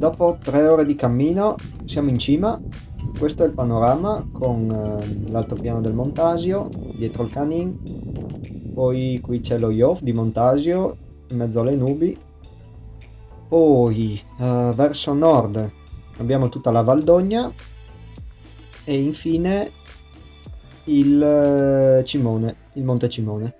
Dopo 3 ore di cammino siamo in cima. Questo è il panorama con l'altopiano del Montasio, dietro il canin. Poi qui c'è lo Jof di Montasio in mezzo alle nubi. Poi verso nord abbiamo tutta la Valdogna e infine il Cimone, il monte Cimone.